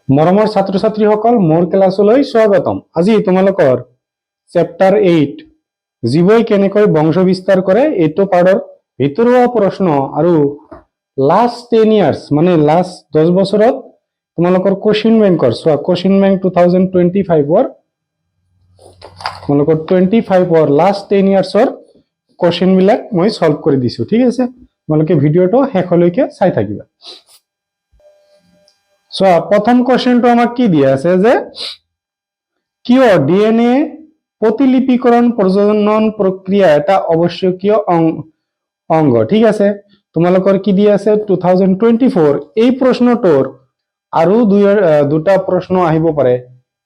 মৰমৰ ছাত্ৰ ছাত্ৰীসকল, মোৰ ক্লাছলৈ স্বাগতম। আজি তোমালোকৰ চেপ্টাৰ 8 জীৱই কেনেকৈ বংশ বিস্তাৰ কৰে এইটো পাৰ্টৰ ভিতৰুৱা প্ৰশ্ন আৰু লাষ্ট 10 ইয়াৰ্ছ মানে লাষ্ট 10 বছৰত তোমালোকৰ কোশ্চিন বেংকৰ চোৱা কোশ্চিন বেংক 2025 তোমালোকৰ 25 লাষ্ট 10 ইয়াৰ্ছৰ কোশ্চিন বিলাক মই সলভ কৰি দিছো। ঠিক আছে, তোমালোকে ভিডিঅটো শেষলৈকে চাই থাকিবা। চোৱা প্ৰথম কোশ্চেনটো আমাক কি দিয়া আছে যে কিয় ডিএনএ প্ৰতিলিপিকৰণ প্ৰজনন প্ৰক্ৰিয়া এটা আৱশ্যকীয় অংগ। ঠিক আছে, তোমালোকৰ কি দিয়া আছে 2024 এই প্ৰশ্নটোৰ আৰু দুটা প্ৰশ্ন আহিব পাৰে।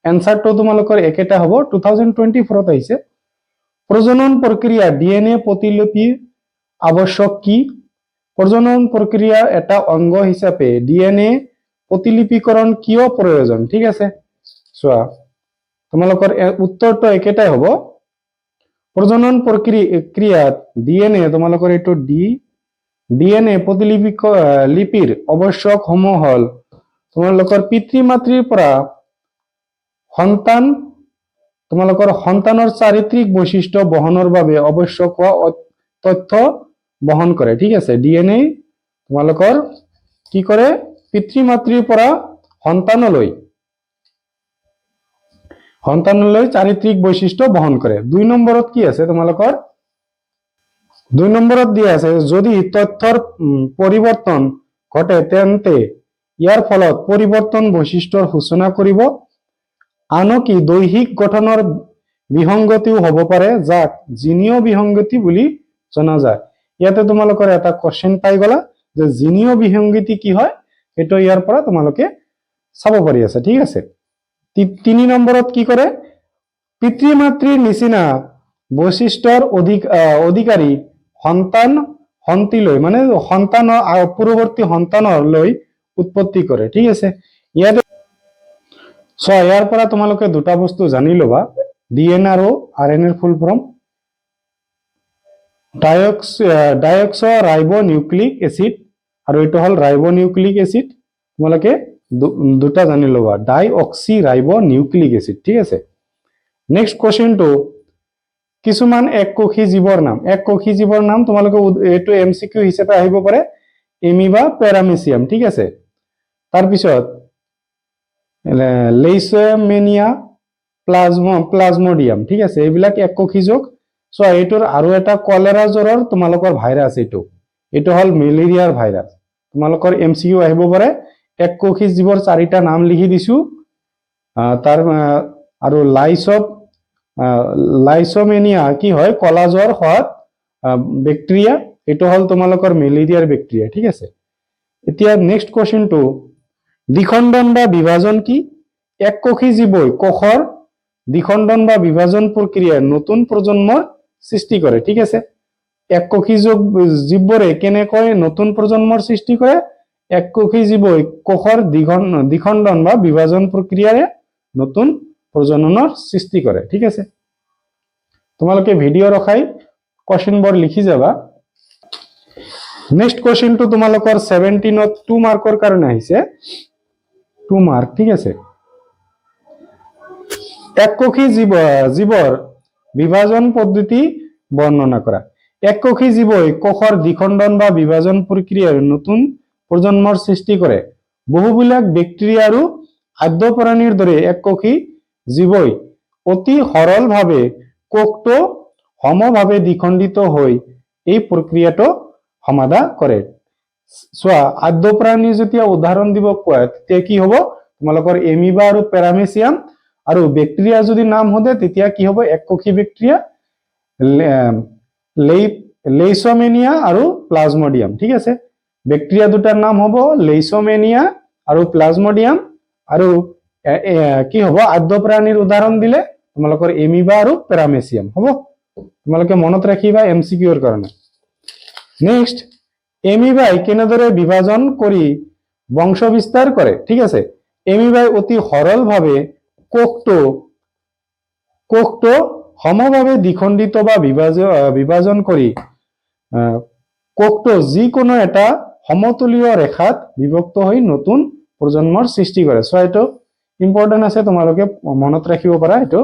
এনসাৰটো তোমালোকৰ একেটা হ'ব, 2024 আহিছে। প্ৰজনন প্ৰক্ৰিয়া ডিএনএ প্ৰতিলিপি আৱশ্যক কি? প্ৰজনন প্ৰক্ৰিয়া এটা অংগ হিচাপে ডিএনএ প্ৰতিলিপিকৰণ কিয় প্ৰয়োজন? ঠিক আছে, চোৱা তোমালোকৰ উত্তৰটো একেটাই হ'ব। প্ৰজনন প্ৰক্ৰিয়াত ডিএনএ তোমালোকৰ এইটো ডিএনএ প্ৰতিলিপিৰ আৱশ্যক সমূহ হ'ল তোমালোকৰ পিতৃ মাতৃৰ পৰা সন্তান তোমালোকৰ সন্তানৰ চাৰিত্ৰিক বৈশিষ্ট্য বহনৰ বাবে আৱশ্যক হোৱা তথ্য বহন কৰে। ঠিক আছে, ডিএনএ তোমালোকৰ কি কৰে পিতৃ মাতৃৰ পৰা সন্তানলৈ চাৰিত্ৰিক বৈশিষ্ট্য বহন কৰে। 2 নম্বৰত কি আছে তোমালোকৰ 2 নম্বৰত দিয়া আছে যদি তথ্যৰ পৰিৱৰ্তন ঘটে তেন্তে ইয়াৰ ফলত পৰিৱৰ্তন বৈশিষ্ট্যৰ সূচনা কৰিব। আনকি দৈহিক গঠনৰ বিসংগতিও হ'ব পাৰে যাক জিনীয় বিসংগতি বুলি জনা যায়। ইয়াতে তোমালোকৰ এটা কোশ্চেন পাই গলা যে জিনীয় বিসংগতি কি হয়, এইটো ইয়াৰ পৰা তোমালোকে চাব পাৰি আছে। ঠিক আছে, 3 নম্বৰত কি কৰে পিতৃ মাতৃৰ নিচিনা বৈশিষ্ট্যৰ অধিকাৰী সন্তানলৈ মানে সন্তানৰ পূৰ্বৱৰ্তী সন্তানলৈ উৎপত্তি কৰে। ঠিক আছে, ইয়াৰ পৰা তোমালোকে দুটা বস্তু জানি লবা, ডিএনএ আৰু আৰএনএৰ ফুল ফৰ্ম ডাইঅক্সো ৰাইবো নিউক্লিক এসিড আৰু এইটো হল ৰাইবো নিউক্লিক এসিড। তোমালোকে দুটা জানি লবা, ডাইঅক্সি ৰাইবো নিউক্লিক এসিড। ঠিক আছে, নেক্সট কোশ্চেনটো কিছুমান এককোষী জীৱৰ নাম। এককোষী জীৱৰ নাম তোমালোকে এইটো এমসিকিউ হিচাপে আহিব পাৰে, এমিবা প্যাৰামেচিয়াম। ঠিক আছে, তাৰপিছত লেইচমেনিয়া প্লাজমোডিয়াম। ঠিক আছে, এইবিলাক এককোষী যোগ। চোৱা এইটোৰ আৰু এটা কলেৰা জ্বৰৰ তোমালোকৰ ভাইৰাছ, এইটো হল মেলেৰিয়াৰ ভাইৰাছ। তোমালোকৰ এমসিকিউ আহিব পাৰে। এককোষী জীৱৰ 4টা নাম লিখি দিছো, তাৰ আৰু লাইচোমেনিয়া কি হয় কলা জ্বৰ হোৱাত বেক্টেৰিয়া, এইটো হল তোমালোকৰ মেলেৰিয়াৰ বেক্টেৰিয়া। ঠিক আছে, এতিয়া নেক্সট কোশ্চেনটো দ্বিখণ্ডন বা বিভাজন কি? এককোষী জীৱই কোষৰ দ্বিখণ্ডন বা বিভাজন প্ৰক্ৰিয়াৰ নতুন প্ৰজন্মৰ সৃষ্টি কৰে। ঠিক আছে, এককোষী জীৱবোৰে কেনেকৈ নতুন প্ৰজন্মৰ সৃষ্টি কৰে? এককোষী জীৱই কোষৰ দ্বিখণ্ডন বা বিভাজন প্ৰক্ৰিয়াৰে নতুন প্ৰজননৰ সৃষ্টি কৰে। ঠিক আছে, তোমালোকে ভিডিঅ ৰখাই কোশ্চেনবোৰ লিখি যাবা। নেক্সট কোশ্চেনটো তোমালোকৰ 17ত 2 মাৰ্কৰ কাৰণে আহিছে, 2 মাৰ্ক। ঠিক আছে, এককোষী জীৱৰ বিভাজন পদ্ধতি বৰ্ণনা কৰা। এককোষী জীৱই কোষৰ দ্বিখণ্ডন বা বিভাজন প্ৰক্ৰিয়াৰ নতুন প্ৰজন্মৰ সৃষ্টি কৰে। বহুবিলাক বেক্টেৰিয়া আৰু খাদ্য প্ৰাণীৰ দৰে এককোষী জীৱই অতি সৰলভাৱে কোষটো সমভাৱে দ্বিখণ্ডিত হৈ এই প্ৰক্ৰিয়াটো সমাধা কৰে। চোৱা খাদ্য প্ৰাণী যেতিয়া উদাহৰণ দিব কোৱা তেতিয়া কি হ'ব তোমালোকৰ এমিবা আৰু প্যাৰামেচিয়াম, আৰু বেক্টেৰিয়া যদি নাম হদে তেতিয়া কি হ'ব এককোষী বেক্টেৰিয়া লেইচমেনিয়া আৰু প্লাজমোডিয়াম। ঠিক আছে, বেক্টেৰিয়া দুটাৰ নাম হ'ব লেইচমেনিয়া আৰু প্লাজমোডিয়াম, আৰু কি হ'ব খাদ্য প্ৰাণীৰ উদাহৰণ দিলে তোমালোকৰ এমিবা আৰু প্যাৰামেচিয়াম হ'ব। তোমালোকে মনত ৰাখিবা এমসিকিউৰ কাৰণে। নেক্সট, এমিবাই কেনেদৰে বিভাজন কৰি বংশ বিস্তাৰ কৰে? ঠিক আছে, এমিবাই অতি সৰলভাৱে কোষটো সমভাৱে দ্বিখণ্ডিত বা বিভাজন কৰি কোষটো যিকোনো এটা সমতলীয় ৰেখাত বিভক্ত হৈ নতুন প্ৰজন্মৰ সৃষ্টি কৰে। সো এইটো ইম্পৰ্টেন্ট আছে, তোমালোকে মনত ৰাখিব পাৰা এইটো।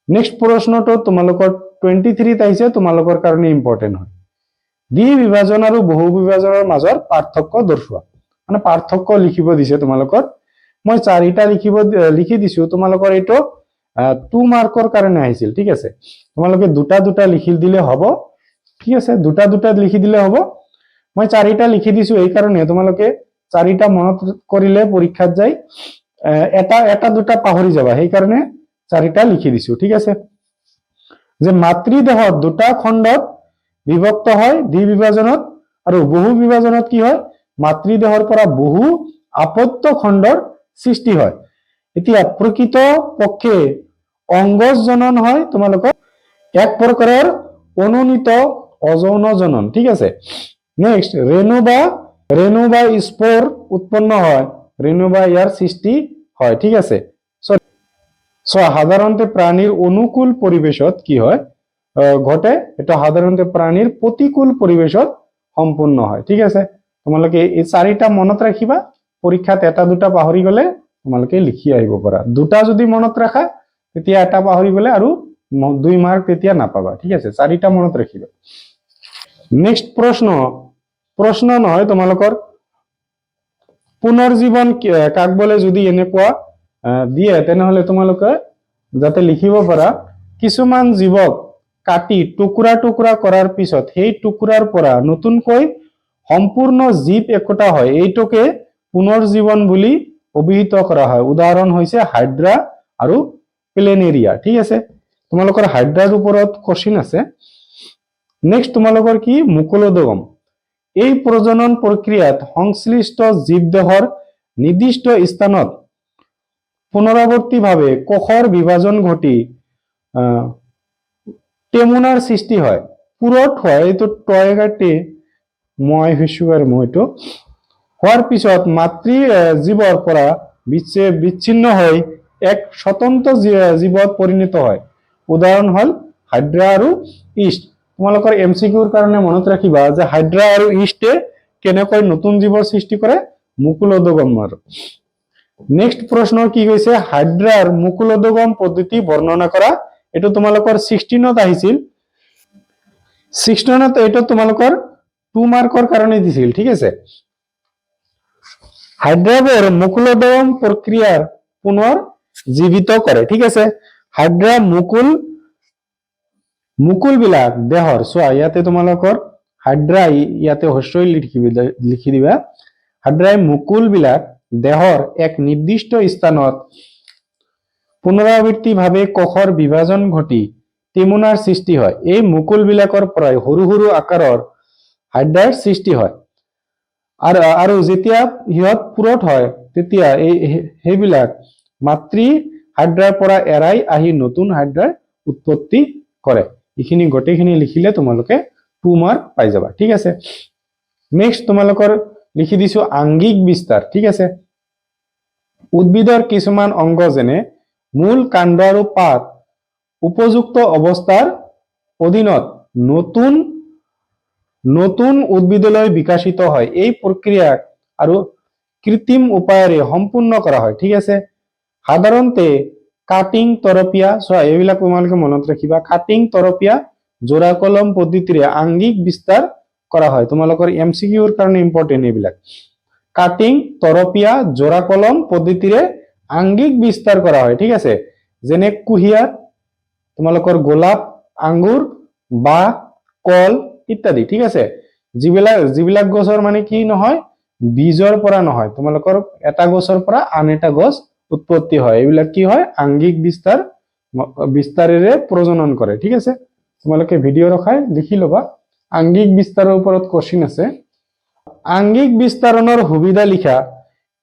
নেক্সট প্ৰশ্নটো তোমালোকৰ 23 আহিছে, তোমালোকৰ কাৰণে ইম্পৰ্টেন্ট হয়। দ্বি বিভাজন আৰু বহু বিভাজনৰ মাজৰ পাৰ্থক্য দৰ্শোৱা। মানে পাৰ্থক্য লিখিব দিছে তোমালোকৰ। মই 4টা লিখি দিছো, তোমালোকৰ এইটো 2 মাৰ্কৰ কাৰণে আহিছিল, ঠিক আছে। তোমালোকে দুটা লিখি দিলে হ'ব, ঠিক আছে, দুটা লিখি দিলে হ'ব। মই 4টা লিখি দিছো এই কাৰণে, তোমালোকে 4টা মনত কৰিলে পৰীক্ষাত যায় এটা দুটা পাহৰি যাবা, সেই কাৰণে 4টা লিখি দিছো, ঠিক আছে। যে মাতৃদেহত 2টা খণ্ডত বিভক্ত হয় দ্বি বিভাজনত, আৰু বহু বিভাজনত কি হয়, মাতৃদেহৰ পৰা বহু আপত্য খণ্ডৰ সৃষ্টি হয়। এতিয়া প্ৰকৃত পক্ষে অংগজ জনন হয় তোমালোকৰ এক প্ৰকাৰৰ অনুনীত অযৌন জনন, ঠিক আছে। নেক্সট ৰেণু বা স্পোৰ উৎপন্ন হয়, ৰেণু বা ইয়াৰ সৃষ্টি হয়, ঠিক আছে। সাধাৰণতে প্ৰাণীৰ অনুকূল পৰিবেশত কি হয় ঘটে, এটা সাধাৰণতে প্ৰাণীৰ প্ৰতিকূল পৰিবেশত সম্পূৰ্ণ হয়, ঠিক আছে। তোমালোকে এই 4টা মনত ৰাখিবা, পৰীক্ষাত এটা দুটা পাহৰি গলে তোমালোকে লিখি আহিব পাৰা। দুটা যদি মনত ৰাখা তেতিয়া এটা পাহৰি গলে আৰু 2 মাৰ্ক তেতিয়া নাপাবা, ঠিক আছে। 4টা মনত ৰাখিবা। নেক্সট প্ৰশ্ন নহয় তোমালোকৰ পুনৰ্জীৱন কাক বোলে যদি এনেকুৱা দিয়ে, তেনেহলে তোমালোকে যাতে লিখিব পাৰা, কিছুমান জীৱক কাটি টুকুৰা কৰাৰ পিছত সেই টুকুৰাৰ পৰা নতুনকৈ সম্পূৰ্ণ জীৱ একোটা হয়, এইটোকে পুনৰ্জীৱন বুলি অভিহিত কৰা হয়। উদাহৰণ হৈছে হাইড্ৰা আৰু প্লেনেৰিয়া, ঠিক আছে। তোমালোকৰ হাইড্ৰাৰ ওপৰত কোশ্চিন আছে। নেক্সট তোমালোকৰ কি মুকুলোদগম। এই প্ৰজনন প্ৰক্ৰিয়াত সংশ্লিষ্ট জীৱদেহৰ নিৰ্দিষ্ট স্থানত পুনৰাবৰ্তীভাৱে কোষৰ বিভাজন ঘটি টেমুনাৰ সৃষ্টি হয়। পুৰঠ হয়, এইটো টয়গাটে মই মইটো হোৱাৰ পিছত মাতৃ জীৱৰ পৰা বিচ্ছিন্ন হৈ এক স্বতন্ত্ৰ জীৱত পৰিণত হয়। উদাহৰণ হল হাইড্ৰা আৰু ইষ্ট। তোমালোকৰ MCQৰ কাৰণে মনত ৰাখিবা যে হাইড্ৰা আৰু ইষ্টে কেনেকৈ নতুন জীৱৰ সৃষ্টি কৰে, মুকুলোদগমৰ। নেক্সট প্ৰশ্ন কি কৈছে, হাইড্ৰাৰ মুকুলোদগম পদ্ধতি বৰ্ণনা কৰা। এইটো তোমালোকৰ 16ত আহিছিল। 16ত এইটো তোমালোকৰ 2 মাৰ্কৰ কাৰণে দিছিল, ঠিক আছে। হাইড্ৰাবোৰ মুকুলোদগম প্ৰক্ৰিয়াৰ পুনৰ জীৱিত কৰে, ঠিক আছে। হাইড্ৰা মুকুল বিলাক দেহৰ, চোৱা ইয়াতে তোমালোকৰ হাইড্ৰা ইয়াতে হস্ৰই লিখি দিবা। হাইড্ৰাই মুকুল বিলাক দেহৰ এক নিৰ্দিষ্ট স্থানত পুনৰাবৃত্তিভাৱে কোষৰ বিভাজন ঘটি টেমুনাৰ সৃষ্টি হয়। এই মুকুল বিলাকৰ পৰাই সৰু আকাৰৰ হাইড্ৰাৰ সৃষ্টি হয়, আৰু যেতিয়া সিহঁত পুৰঠ হয় তেতিয়া সেইবিলাক মাতৃ হাইড্ৰাৰ পৰা এৰাই আহি নতুন হাইড্ৰাৰ উৎপত্তি কৰে। এইখিনি গোটেইখিনি লিখিলে তোমালোকে 2 মাৰ্ক পাই যাবা, ঠিক আছে। নেক্সট তোমালোকৰ লিখি দিছো আংগিক বিস্তাৰ, ঠিক আছে। উদ্ভিদৰ কিছুমান অংগ যেনে মূল, কাণ্ড আৰু পাত উপযুক্ত অৱস্থাৰ অধীনত নতুন উদ্ভিদলৈ বিকশিত হয়। এই প্ৰক্ৰিয়াক আৰু কৃত্ৰিম উপায়েৰে সম্পূৰ্ণ কৰা হয়, ঠিক আছে। সাধাৰণতে কাটিং তৰপীয়া, চোৱা এইবিলাক তোমালোকে মনত ৰাখিবা, কাটিং তৰপীয়া জোৰা কলম পদ্ধতিৰে আংগিক বিস্তাৰ কৰা হয়। তোমালোকৰ MCQৰ কাৰণে ইম্পৰ্টেন্ট এইবিলাক। কাটিং তৰপীয়া জোৰা কলম পদ্ধতিৰে আংগিক বিস্তাৰ কৰা হয়, ঠিক আছে। যেনে কুঁহিয়াৰ, তোমালোকৰ গোলাপ, আঙ্গুৰ, বাঁহ, কল ইত্যাদি, ঠিক আছে। যিবিলাক গছৰ মানে কি নহয়, বীজৰ পৰা নহয়, তোমালোকৰ এটা গছৰ পৰা আন এটা গছ উৎপত্তি হয়, এইবিলাক কি হয়, আংগিক বিস্তাৰেৰে প্ৰজনন কৰে, ঠিক আছে। তোমালোকে ভিডিঅ ৰখাই লিখি ল'বা। আংগিক বিস্তাৰৰ ওপৰত কোশ্চিন আছে। আংগিক বিস্তাৰণৰ সুবিধা লিখা।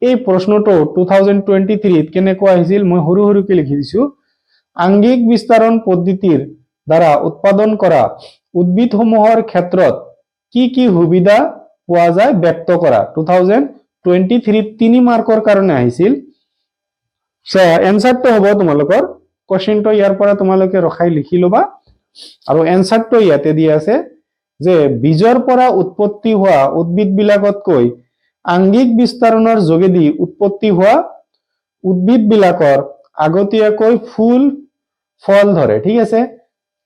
এই প্ৰশ্নটো 2023ত কেনেকুৱা আহিছিল, মই সৰুকে লিখি দিছো। আংগিক বিস্তাৰণ পদ্ধতিৰ দ্বাৰা উৎপাদন কৰা উদ্ভিদসমূহৰ ক্ষেত্ৰত কি সুবিধা পোৱা যায় ব্যক্ত কৰা। 2023ত 3 মাৰ্কৰ কাৰণে আহিছিল। এনসাৰটো হ'ব তোমালোকৰ, কোশ্চিনটো ইয়াৰ পৰা তোমালোকে ৰখাই লিখি ল'বা, আৰু এনসাৰটো ইয়াতে দিয়া আছে যে বীজৰ পৰা উৎপত্তি হোৱা উদ্ভিদ বিলাকতকৈ আংগিক বিস্তাৰণৰ যোগেদি উৎপত্তি হোৱা উদ্ভিদবিলাকৰ আগতীয়াকৈ ফুল ফল ধৰে। ঠিক আছে,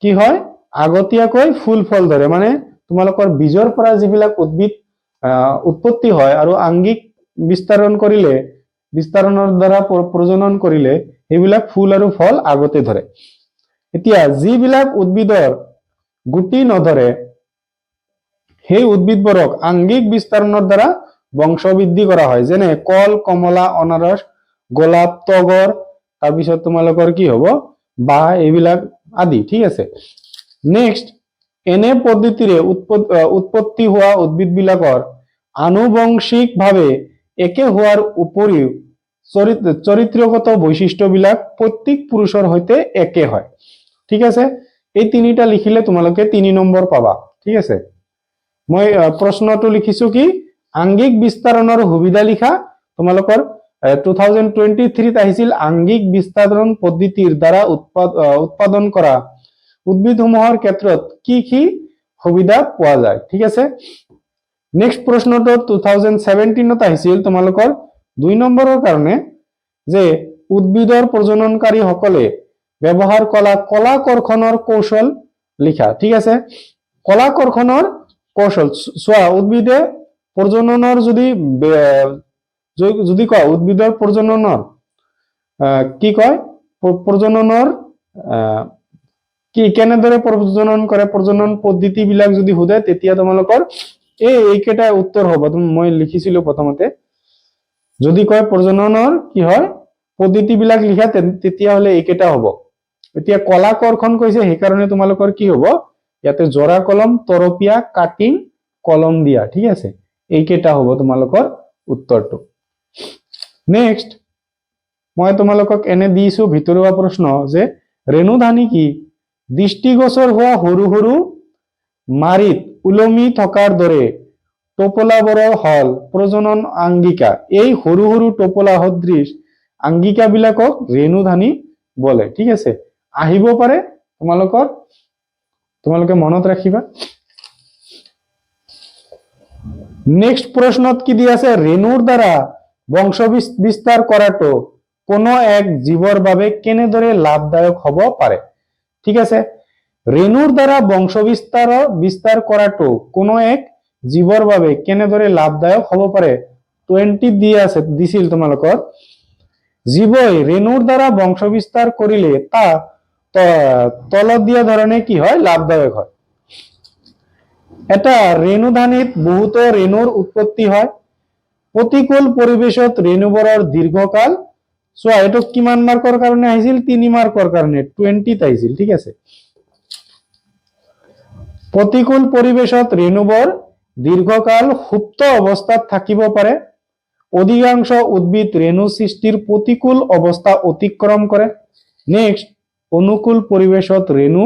কি হয় আগতীয়াকৈ ফুল ফল ধৰে, মানে তোমালোকৰ বীজৰ পৰা যিবিলাক উদ্ভিদ উৎপত্তি হয় আৰু আংগিক বিস্তাৰণৰ দ্বাৰা প্ৰজনন কৰিলে সেইবিলাক ফুল আৰু ফল আগতে ধৰে। এতিয়া যিবিলাক উদ্ভিদৰ গুটি নধৰে সেই উদ্ভিদবোৰক আংগিক বিস্তাৰণৰ দ্বাৰা বংশবৃদ্ধি কৰা হয়, যেনে কল, কমলা, অনাৰস, গোলাপ, তগৰ, তাৰপিছত তোমালোকৰ কি হ'ব বাঁহ, এইবিলাক আদি। ঠিক আছে, নেক্সট এনে পদ্ধতিৰে উৎপত্তি হোৱা উদ্ভিদবিলাকৰ আনুবংশিকভাৱে একে হোৱাৰ উপৰিও চৰিত্ৰগত বৈশিষ্ট্যবিলাক প্ৰত্যেক পুৰুষৰ সৈতে একে হয়। ঠিক আছে, এই তিনিটা লিখিলে তোমালোকে 3 নম্বৰ পাবা। ঠিক আছে, মই প্ৰশ্নটো লিখিছো কি আংগিক বিস্তাৰণৰ সুবিধা লিখা। তোমালোকৰ 2023 আহিছিল আংগিক বিস্তাৰণ পদ্ধতিৰ দ্বাৰা উৎপাদন কৰা উদ্ভিদসমূহৰ ক্ষেত্ৰত কি কি সুবিধা পোৱা যায়। ঠিক আছে, নেক্সট প্ৰশ্নটো 2017 আহিছিল তোমালোকৰ 2 নম্বৰৰ কাৰণে, যে উদ্ভিদৰ প্ৰজননকাৰীসকলে ব্যৱহাৰ কৰা কলাকৰ্ষণৰ কৌশল লিখা। ঠিক আছে, কলাকৰ্ষণৰ কৌশল চোৱা, উদ্ভিদে প্ৰজননৰ যদি কয় উদ্ভিদৰ প্ৰজননৰ কি কয় প্ৰজননৰ কি কেনেদৰে প্ৰজনন কৰে, প্ৰজনন পদ্ধতি বিলাক যদি সোধে তেতিয়া তোমালোকৰ এইকেইটা উত্তৰ হ'ব। মই লিখিছিলো প্ৰথমতে, যদি কয় প্ৰজননৰ কি হয় পদ্ধতি বিলাক লিখা তেতিয়াহ'লে এইকেইটা হ'ব। এতিয়া কলাকৰ্ষণ কৈছে সেইকাৰণে তোমালোকৰ কি হ'ব ইয়াতে জোৰা কলম, তৰপীয়া, কাটিং, কলম দিয়া। ঠিক আছে, এইকেইটা হ'ব তোমালোকৰ উত্তৰটো। নেক্সট মই তোমালোকক এনে দিছো ভিতৰুৱা প্ৰশ্ন, যে ৰেণুধানী কি? দৃষ্টিগোচৰ হোৱা সৰু সৰু মাৰিত ওলমি থকাৰ দৰে টোপোলাবোৰৰ হল প্ৰজনন আংগিকা। এই সৰু সৰু টোপোলা সদৃশ আংগিকা বিলাকক ৰেণুধানী বোলে। ঠিক আছে, আহিব পাৰে তোমালোকে মনত ৰাখিবা। নেক্সট প্ৰশ্নত কি দি আছে, ৰেণুৰ দ্বাৰা বংশ বিস্তাৰ কৰাটো কোনো এক জীৱৰ বাবে কেনেদৰে লাভদায়ক হ'ব পাৰে। ঠিক আছে, ৰেণুৰ দ্বাৰা বংশ বিস্তাৰ কৰাটো কোনো এক জীৱৰ বাবে কেনেদৰে লাভদায়ক হ'ব পাৰে। 20 দিছিল তোমালোকৰ, জীৱই ৰেণুৰ দ্বাৰা বংশ বিস্তাৰ কৰিলে তা তলত দিয়া ধৰণে কি হয় লাভদায়ক হয়। এটা ৰেণুধানীত বহুতো ৰেণুৰ উৎপত্তি হয়। প্ৰতিকূল পৰিবেশত ৰেণুবোৰৰ দীৰ্ঘকাল, চোৱা এইটো কিমান মাৰ্কৰ কাৰণে আহিছিল, 3 মাৰ্কৰ কাৰণে 20 আহিছিল। ঠিক আছে, প্ৰতিকূল পৰিবেশত ৰেণুবোৰ দীৰ্ঘকাল সুপ্ত অৱস্থাত থাকিব পাৰে। অধিকাংশ উদ্ভিদ ৰেণু সৃষ্টিৰ প্ৰতিকূল অৱস্থা অতিক্ৰম কৰে। নেক্সট, অনুকূল পৰিবেশত ৰেণু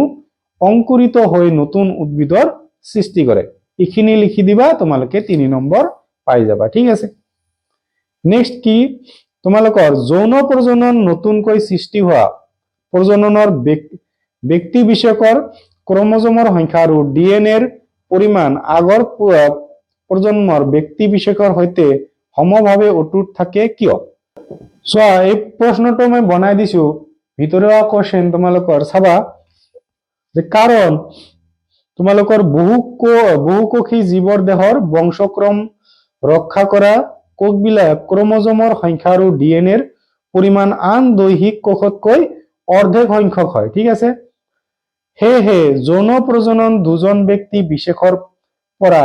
অংকুৰিত হৈ নতুন উদ্ভিদৰ সৃষ্টি কৰে। এইখিনি লিখি দিবা, তোমালোকে 3 নম্বৰ পাই যাবা। ঠিক আছে, নেক্সট কি তোমালোকৰ যৌন প্ৰজনন নতুনকৈ সৃষ্টি হোৱা প্ৰজননৰ ব্যক্তি বিশেষৰ ক্ৰমোজোমৰ সংখ্যা আৰু ডিএনএৰ পৰিমাণ আগৰ প্ৰজন্মৰ ব্যক্তি বিশেষৰ সৈতে সমভাৱে অটুট থাকে কিয়? চোৱা, এই প্ৰশ্নটো মই বনাই দিছো ভিতৰুৱা কোৱেশ্চন, তোমালোকৰ চাবা যে কাৰণ তোমালোকৰ বহুকোষী জীৱৰ দেহৰ বংশক্ৰম ৰক্ষা কৰা কোষবিলাক ক্ৰমোজোমৰ সংখ্যা আৰু ডিএনএৰ পৰিমাণ আন দৈহিক কোষতকৈ অৰ্ধেক সংখ্যক হয়। ঠিক আছে, সেয়েহে যৌন প্ৰজনন দুজন ব্যক্তি বিশেষৰ পৰা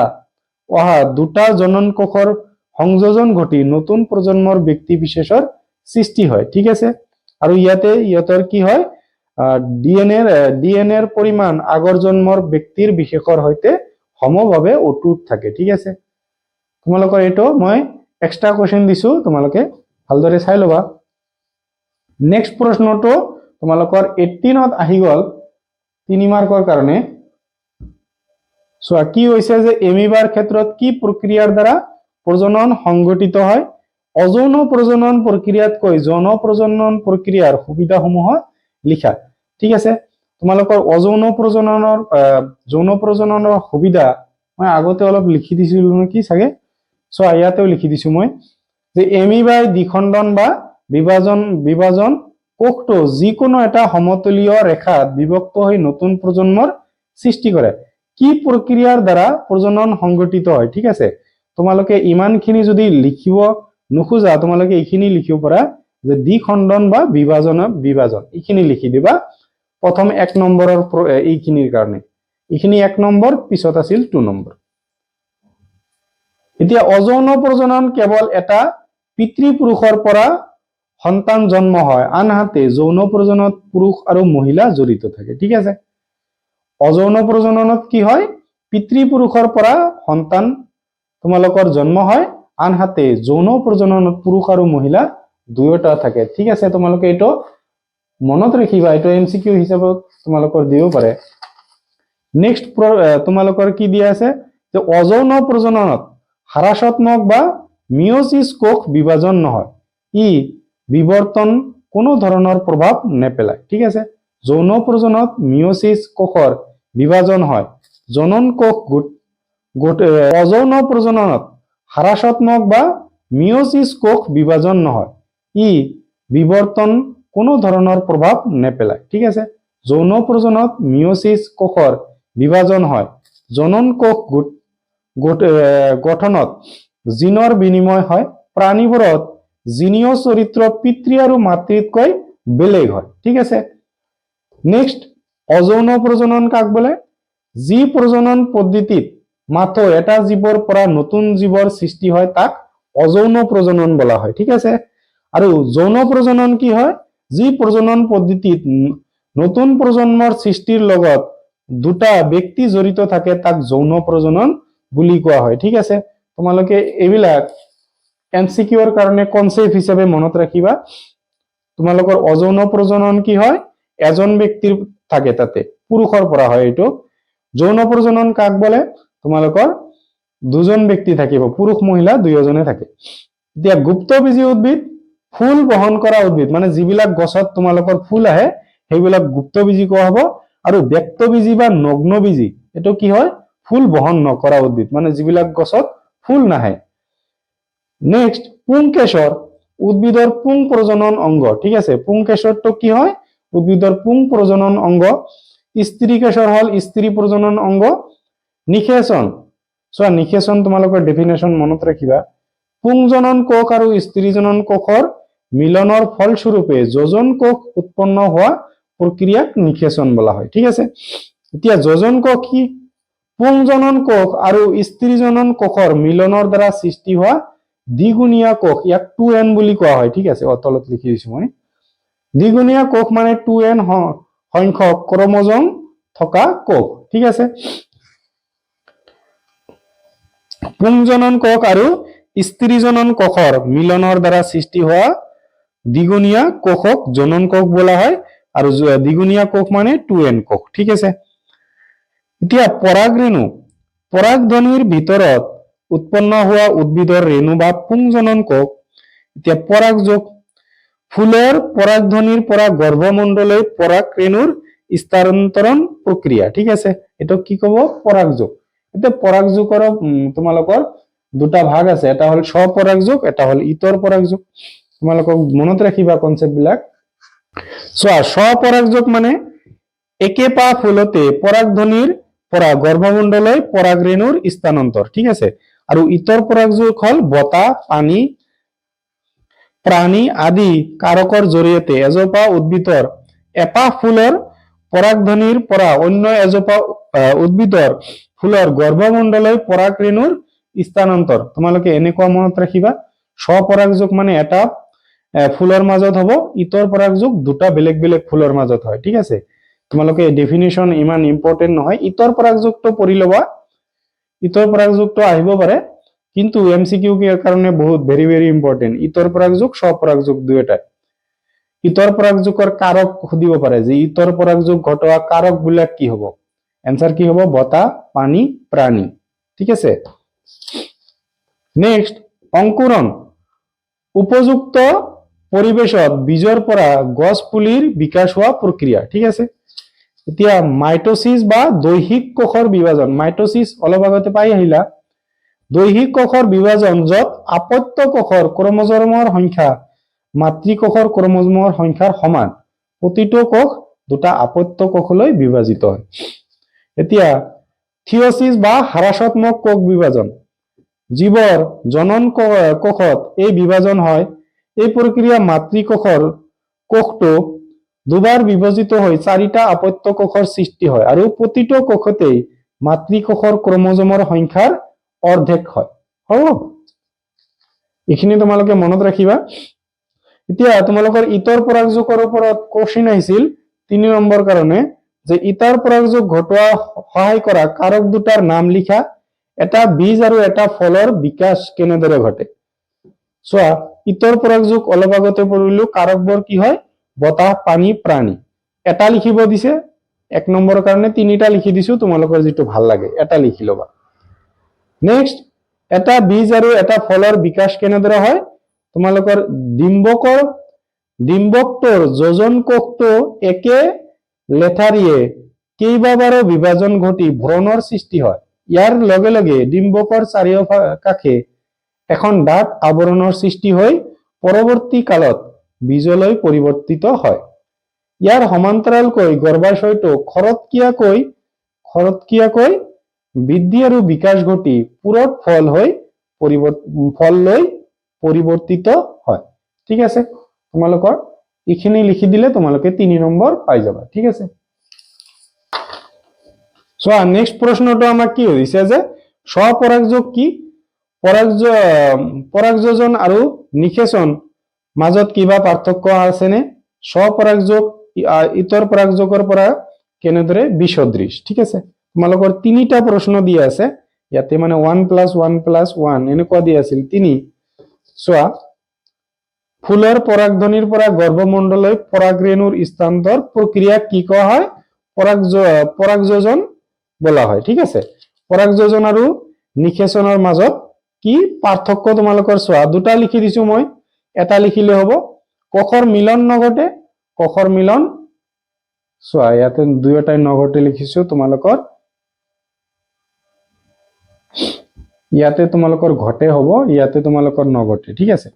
অহা দুটা জনন কোষৰ সংযোজন ঘটি নতুন প্ৰজন্মৰ ব্যক্তি বিশেষৰ সৃষ্টি হয়। ঠিক আছে, আৰু ইয়াতে ইহঁতৰ কি হয় ডিএনএৰ পৰিমাণ আগৰ জন্মৰ ব্যক্তিৰ বিশেষৰ সৈতে সমভাৱে অটুট থাকে। ঠিক আছে, তোমালোকৰ এইটো মই এক্সট্ৰা কোৱেশ্চন দিছো, তোমালোকে ভালদৰে চাই ল'বা। নেক্সট প্ৰশ্নটো তোমালোকৰ 18 আহি গ'ল 3 মাৰ্কৰ কাৰণে। চোৱা, কি হৈছে যে এমিবাৰ ক্ষেত্ৰত কি প্ৰক্ৰিয়াৰ দ্বাৰা প্ৰজনন সংঘটিত হয়। অযৌন প্ৰজনন প্ৰক্ৰিয়াতকৈ যৌন প্ৰজনন প্ৰক্ৰিয়াৰ সুবিধাসমূহ লিখা। ঠিক আছে, তোমালোকৰ যৌন প্ৰজননৰ সুবিধা মই আগতে অলপ লিখি দিছিলো নেকি চাগে। চোৱা ইয়াতেও লিখি দিছো মই যে এমিবাই দ্বিখণ্ডন বা বিভাজন কোষটো যিকোনো এটা সমতলীয় ৰেখাত বিভক্ত হৈ নতুন প্ৰজন্মৰ সৃষ্টি কৰে কি প্ৰক্ৰিয়াৰ দ্বাৰা প্ৰজনন সংঘটিত হয় ঠিক আছে তোমালোকে ইমানখিনি যদি লিখিব নোখোজা তোমালোকে এইখিনি লিখিব পাৰা যে দ্বিখণ্ডন বা বিভাজন এইখিনি লিখি দিবা প্ৰথম 1 নম্বৰৰ এইখিনিৰ কাৰণে এইখিনি 1 নম্বৰ পিছত আছিল 2 নম্বৰ এতিয়া অযৌন প্ৰজনন কেৱল এটা পিতৃ পুৰুষৰ পৰা সন্তান জন্ম হয় আনহাতে যৌন প্ৰজননত পুৰুষ আৰু মহিলা জড়িত থাকে ঠিক আছে অযৌন প্ৰজননত কি হয় পিতৃ পুৰুষৰ পৰা সন্তান তোমালোকৰ জন্ম হয় আনহাতে যৌন প্ৰজননত পুৰুষ আৰু মহিলা দুয়োটা থাকে ঠিক আছে তোমালোকে এটো মনত ৰাখিবা এটো এমসিকিউ হিচাপত তোমালোকৰ দিব পাৰে নেক্সট তোমালোকৰ কি দিয়া আছে যে অযৌন প্ৰজননত হাৰাশাত্মক বা মিয়োসিস কোষ বিভাজন নহয় ই বিবৰ্তন কোনো ধৰণৰ প্ৰভাৱ নেপেলায় ঠিক আছে যৌন প্ৰজননত মিয়োসিস কোষৰ বিভাজন হয় জনন কোষ অযৌন প্ৰজননত হাৰাশাত্মক বা মিয়োসিস কোষ বিভাজন নহয় ই বিবৰ্তন কোনো ধৰণৰ প্ৰভাৱ নেপেলায় ঠিক আছে যৌন প্ৰজননত মিয়োসিস কোষৰ বিভাজন হয় জনন কোষ গঠনত জিনৰ বিনিময় হয় প্ৰাণীবোৰত জিনীয় চৰিত্ৰ পিতৃ আৰু মাতৃতকৈ বেলেগ হয় ঠিক আছে নেক্সট অযৌন প্ৰজনন কাক বলে যি প্ৰজনন পদ্ধতিত মাত্ৰ এটা জীৱৰ পৰা নতুন জীৱৰ সৃষ্টি হয় তাক অযৌন প্ৰজনন বলা হয় ঠিক আছে আৰু যৌন প্ৰজনন কি হয় যি প্ৰজনন পদ্ধতিত নতুন প্ৰজন্মৰ সৃষ্টিৰ লগত দুটা ব্যক্তি জড়িত থাকে তাক যৌন প্ৰজনন বুলি কোৱা হয় ঠিক আছে তোমালোকে এইবিলাক এমসিকিউৰ কাৰণে কনসেপ্ট হিচাপে মনত ৰাখিবা তোমালোকৰ অযৌন প্ৰজনন কি হয় এজন ব্যক্তিৰ থাকে তাতে পুৰুষৰ পৰা হয় এটো যৌন প্ৰজনন কাক বলে তোমালোকৰ দুজন ব্যক্তি থাকিব পুৰুষ মহিলা দুয়োজনে থাকে এতিয়া গুপ্তবীজী উদ্ভিদ ফুল বহন কৰা উদ্ভিদ মানে যিবিলাক গছত তোমালোকৰ ফুল আহে সেইবিলাক গুপ্তবীজী কোৱা হ'ব আৰু ব্যক্তবীজী বা নগ্নবীজী এটো কি হয় ফুল বহন নকৰা উদ্ভিদ মানে যিবিলাক গছত ফুল নাহে নেক্সট পুংকেশৰ উদ্ভিদৰ পুং প্ৰজনন অংগ ঠিক আছে পুংকেশৰটো কি হয় উদ্ভিদৰ পুং প্ৰজনন অংগ স্ত্ৰীকেশৰ হল স্ত্ৰী প্ৰজনন অংগ নিষেচন সো নিষেচন তোমালোকৰ ডেফিনেশন মনত ৰাখিবা পুংজনন কোষ আৰু স্ত্ৰীজনন কোষৰ মিলনৰ ফলস্বৰূপে যোজন কোষ উৎপন্ন হোৱা প্ৰক্ৰিয়াক নিষেচন বলা হয় ঠিক আছে এতিয়া যোজন কোষ কি পুংজনন কোষ আৰু স্ত্ৰীজনন কোষৰ মিলনৰ দ্বাৰা সৃষ্টি হোৱা দ্বিগুণীয়া কোষ ইয়াক 2n বুলি কোৱা হয় ঠিক আছে অতলত লিখি দিছো মই দ্বিগুণীয়া কোষ মানে 2n সংখ্যক ক্ৰমোজোম থকা কোষ ঠিক আছে পুংজনন কোষ আৰু স্ত্ৰীজনন কোষৰ মিলনৰ দ্বাৰা সৃষ্টি হোৱা দ্বিগুণীয়া কোষক জনন কোষ বলা হয় আৰু দ্বিগুণীয়া কোষ মানে 2n কোষ ঠিক আছে এতিয়া পৰাগধনিৰ ভিতৰত উৎপন্ন হোৱা উদ্ভিদৰ ৰেণু বা পুংজনন কোষ এতিয়া পৰাগযোগ ফুলৰ পৰাগধনিৰ পৰা গৰ্ভমণ্ডলৈ পৰাগ ৰেণুৰ স্থানান্তৰণ প্ৰক্ৰিয়া ঠিক আছে এটো কি কব পৰাগযোগ এতিয়া পৰাগযোগৰ তোমালোকৰ দুটা ভাগ আছে এটা হল স্বপৰাগযোগ এটা হল ইতৰ পৰাগযোগ তোমালোকক মনত ৰাখিবা কনসেপ্ট বিলাক স্বপৰাগযোগ মানে একেপা ফুলতে পৰাগধনিৰ পৰা গৰ্ভমণ্ডলৈ পৰাগ ৰেণুৰ স্থানান্তৰ ঠিক আছে আৰু ইতৰ পৰাগযোগ হল বতাহ পানী প্ৰাণী আদি কাৰকৰ জৰিয়তে এজোপা উদ্ভিদৰ এপাহ ফুলৰ পৰাগধনিৰ পৰা অন্য এজোপা উদ্ভিদৰ ফুলৰ গৰ্ভমণ্ডলৈ পৰাগ ৰেণুৰ স্থানান্তৰ তোমালোকে এনেকুৱা মনত ৰাখিবা স্বপৰাগযোগ মানে এটা ফুলৰ মাজত হ'ব ইতৰ পৰাগযোগ দুটা বেলেগ বেলেগ ফুলৰ মাজত হয় ঠিক আছে তোমালোকে ডেফিনিশন ইমান ইম্পৰ্টেন্ট নহয় ইতৰ পৰাগযোগটো পঢ়ি লবা ইতৰ পৰাগযোগটো আহিব পাৰে কিন্তু এমসিকিউ এৰ কাৰণে বহুত ভেৰি ভেৰি ইম্পৰ্টেন্ট ইতৰ পৰাগযোগ স্বপৰাগযোগ দুইটা ইতৰ পৰাগযোগৰ কাৰক সুধিব পাৰে যে ইতৰ পৰাগযোগ ঘটোৱা কাৰক বিলাক কি হ'ব आंसर কি হ'ব বতাহ পানী প্ৰাণী ঠিক আছে নেক্সট অঙ্কুৰণ উপযুক্ত পৰিবেশত বীজৰ পৰা গছ পুলিৰ বিকাশ হোৱা প্ৰক্ৰিয়া ঠিক আছে এতিয়া মাইটোসিস বা দৈহিক কোষৰ বিভাজন মাইটোসিস অলপ আগতে পাই আহিলা দৈহিক কোষৰ বিভাজন য'ত আপত্য কোষৰ ক্ৰমোজোমৰ সংখ্যা মাতৃকোষৰ ক্ৰমোজোমৰ সংখ্যাৰ সমান প্ৰতিটো কোষ দুটা আপত্য কোষলৈ বিভাজিত হয় এতিয়া থিওসিস বা হ্ৰাসাত্মক কোষ বিভাজন জীৱৰ জনন কোষত এই বিভাজন হয় এই প্ৰক্ৰিয়া মাতৃকোষৰ কোষটো দুবাৰ বিভাজিত হৈ চাৰিটা আপত্য কোষৰ সৃষ্টি হয় আৰু প্ৰতিটো কোষতেই মাতৃকোষৰ ক্ৰমোজোমৰ সংখ্যাৰ অৰ্ধেক হয় হ'ব এইখিনি তোমালোকে মনত ৰাখিবা এতিয়া তোমালোকৰ ইতৰ পৰাগযোগৰ ওপৰত কোশ্চিন আহিছিল 3 নম্বৰ কাৰণে যে ইতৰ পৰাগযোগ ঘটোৱা সহায় কৰা কাৰক দুটাৰ নাম লিখা এটা বীজ আৰু এটা ফলৰ বিকাশ কেনেদৰে ঘটে চোৱা ইতৰ পৰাগযোগ অলপ আগতে পঢ়িলো কাৰকবোৰ কি হয় বতাহ পানী প্ৰাণী এটা লিখিব দিছে 1 নম্বৰৰ কাৰণে তিনিটা লিখি দিছো তোমালোকৰ যেটো ভাল লাগে এটা লিখি লবা নেক্সট এটা বীজ আৰু এটা ফলৰ বিকাশ কেনেদৰে হয় তোমালোকৰ ডিম্বকটোৰ যোজন কোষটো একে লেঠাৰিয়ে কেইবাবাৰো বিভাজন ঘটি ভ্ৰূণৰ সৃষ্টি হয় ইয়াৰ লগে লগে ডিম্বকৰ চাৰিওকাষে এখন ডাঠ আৱৰণৰ সৃষ্টি হৈ পৰৱৰ্তী কালত বীজলৈ পৰিৱৰ্তিত হয় ইয়াৰ সমান্তৰালকৈ গৰ্ভাশয়টো খৰতকীয়াকৈ বৃদ্ধি আৰু বিকাশ ঘটি পুৰত ফল লৈ পৰিৱৰ্তিত হয় ঠিক আছে তোমালোকৰ এইখিনি লিখি দিলে তোমালোকে 3 নম্বৰ পাই যাবা ঠিক আছে সো নেক্সট প্ৰশ্নটো আমাক কি হৈছে যে স্বপৰাগযোগ কি পৰাগযোজন আৰু নিষেচন মাজত কিবা পাৰ্থক্য আছে নে স্বপৰাগযোগ ইতৰ পৰাগযোগৰ পৰা কেনেদৰে বিসদৃশ ঠিক আছে তোমালোকৰ তিনিটা প্ৰশ্ন দিয়া আছে ইয়াতে মানে 1+1+1 এনেকুৱা দিয়া আছিল 3 চোৱা ফুলৰ পৰাগধনিৰ পৰা গৰ্ভমণ্ডললৈ পৰাগৰেণুৰ স্থানান্তৰ প্ৰক্ৰিয়া কি কোৱা হয় পৰাগযোজন বলা হয় ঠিক আছে পৰাগযোজন আৰু নিষেচনৰ মাজত কি পাৰ্থক্য তোমালোকৰ চোৱা দুটা লিখি দিছো মই এটা লিখিলে হ'ব কোষৰ মিলন নঘটে কোষৰ মিলন চোৱা ইয়াতে দুয়োটাই নঘটে লিখিছো তোমালোকৰ ইয়াতে তোমালোকৰ ঘটে হ'ব ইয়াতে তোমালোকৰ নঘটে ঠিক আছে